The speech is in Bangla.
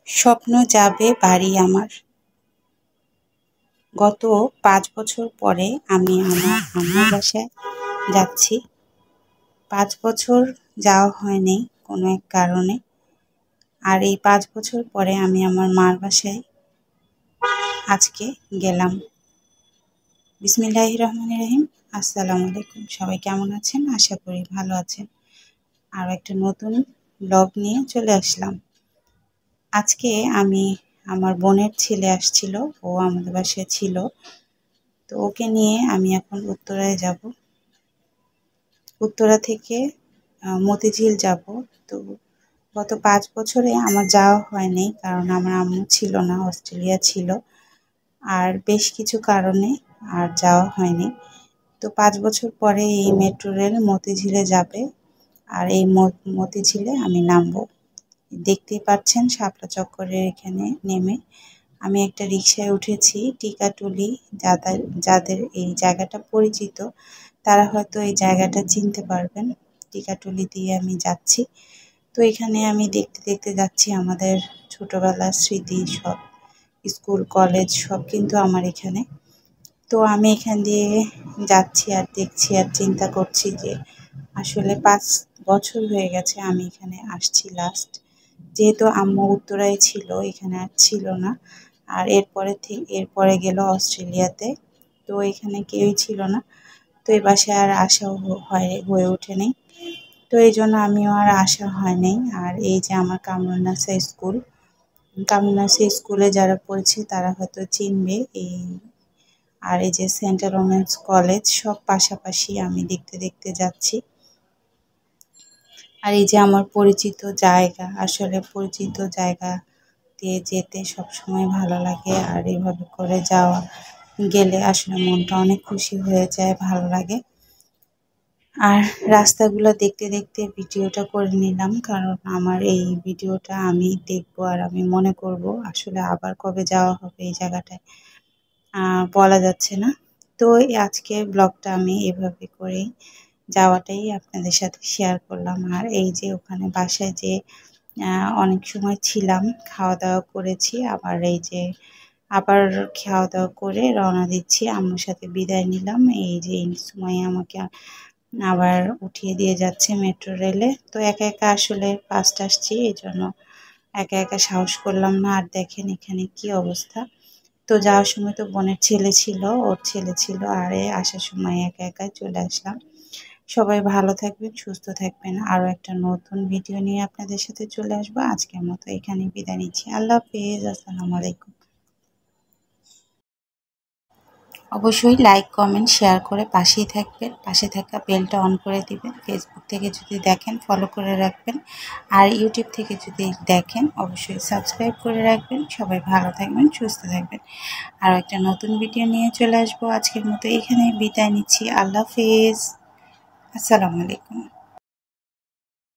স্বপ্ন যাবে বাড়ি আমার। গত ৫ বছর পরে আমি আমার আম্মুর বাসায় যাচ্ছি। ৫ বছর যাওয়া হয়নি কোনো এক কারণে। আর এই ৫ বছর পরে আমি আমার মার বাসায় আজকে গেলাম। বিসমিল্লাহির রহমানির রহিম। আসসালামু আলাইকুম। সবাই কেমন আছেন? আশা করি ভালো আছেন। আর একটা নতুন ব্লগ নিয়ে চলে আসলাম। আজকে আমি আমার বোনের ছেলে আসছিল, ও আমাদের বাসায় ছিল। তো ওকে নিয়ে আমি এখন উত্তরায় যাব। উত্তরা থেকে মতিঝিল যাব। তো গত ৫ বছরে আমার যাওয়া হয়নি, কারণ আমার আম্মু ছিল না, অস্ট্রেলিয়া ছিল। আর বেশ কিছু কারণে আর যাওয়া হয়নি। তো ৫ বছর পরে এই মেট্রো রেল মতিঝিলে যাবে। আর এই মতিঝিলে আমি নামবো। দেখতেই পাচ্ছেন শাপলা চত্বরের এখানে নেমে আমি একটা রিকশায় উঠেছি। টিকাটুলি, যাদের এই জায়গাটা পরিচিত তারা হয়তো এই জায়গাটা চিনতে পারবেন। টিকাটুলি দিয়ে আমি যাচ্ছি। তো এখানে আমি দেখতে দেখতে যাচ্ছি আমাদের ছোটবেলার স্মৃতি সব, স্কুল কলেজ সব কিন্তু আমার এখানে। তো আমি এখান দিয়ে যাচ্ছি আর দেখছি আর চিন্তা করছি যে আসলে ৫ বছর হয়ে গেছে আমি এখানে আসছি লাস্ট। যেহেতু আম্মু উত্তরায় ছিল, এখানে আর ছিল না। আর এরপরে গেল অস্ট্রেলিয়াতে। তো এখানে কেউই ছিল না। তো এই বাসায় আর আসাও হয়ে ওঠেনি। তো এই জন্য আমিও আর আসা হয়নি। আর এই যে আমার কামরুন্নাসা স্কুল, কামরুন্নাসা স্কুলে যারা পড়েছে তারা হয়তো চিনবে। আর এই যে সেন্ট্রাল ওমেন্স কলেজ, সব পাশাপাশি আমি দেখতে দেখতে যাচ্ছি। আর এই যে আমার পরিচিত জায়গা, আসলে পরিচিত জায়গা দিয়ে যেতে সবসময় ভালো লাগে। আর এভাবে করে গেলে আসলে মনটা অনেক খুশি হয়ে যায়, ভালো লাগে। আর রাস্তাগুলো দেখতে দেখতে ভিডিওটা করে নিলাম, কারণ আমার এই ভিডিওটা আমি দেখবো আর আমি মনে করব আসলে আবার কবে যাওয়া হবে এই জায়গাটায়, বলা যাচ্ছে না। তো আজকে ব্লগটা আমি এভাবে করেই যাওয়াটাই আপনাদের সাথে শেয়ার করলাম। আর এই যে ওখানে বাসায় যে অনেক সময় ছিলাম, খাওয়া দাওয়া করেছি, আবার এই যে আবার খাওয়া দাওয়া করে রওনা দিচ্ছি। আম্মুর সাথে বিদায় নিলাম। এই যে এই সময় আমাকে আবার উঠিয়ে দিয়ে যাচ্ছে মেট্রো রেলে। তো একা একা আসলে ফার্স্ট আসছি, এই জন্য একা একা সাহস করলাম না। আর দেখেন এখানে কি অবস্থা। তো যাওয়ার সময় তো বোনের ছেলে ছিল, ওর ছেলে ছিল, আর আসার সময় একা একাই চলে আসলাম। সবাই ভালো থাকবেন, সুস্থ থাকবেন। আরও একটা নতুন ভিডিও নিয়ে আপনাদের সাথে চলে আসবো। আজকের মতো এখানেই বিদায় নিচ্ছি। আল্লাহ হাফেজ। আসসালামু আলাইকুম। অবশ্যই লাইক, কমেন্ট, শেয়ার করে পাশেই থাকবেন। পাশে থাকা বেলটা অন করে দিবেন। ফেসবুক থেকে যদি দেখেন ফলো করে রাখবেন। আর ইউটিউব থেকে যদি দেখেন অবশ্যই সাবস্ক্রাইব করে রাখবেন। সবাই ভালো থাকবেন, সুস্থ থাকবেন। আরও একটা নতুন ভিডিও নিয়ে চলে আসবো। আজকের মতো এখানেই বিদায় নিচ্ছি। আল্লাহ হাফেজ। আসসালামু আলাইকুম।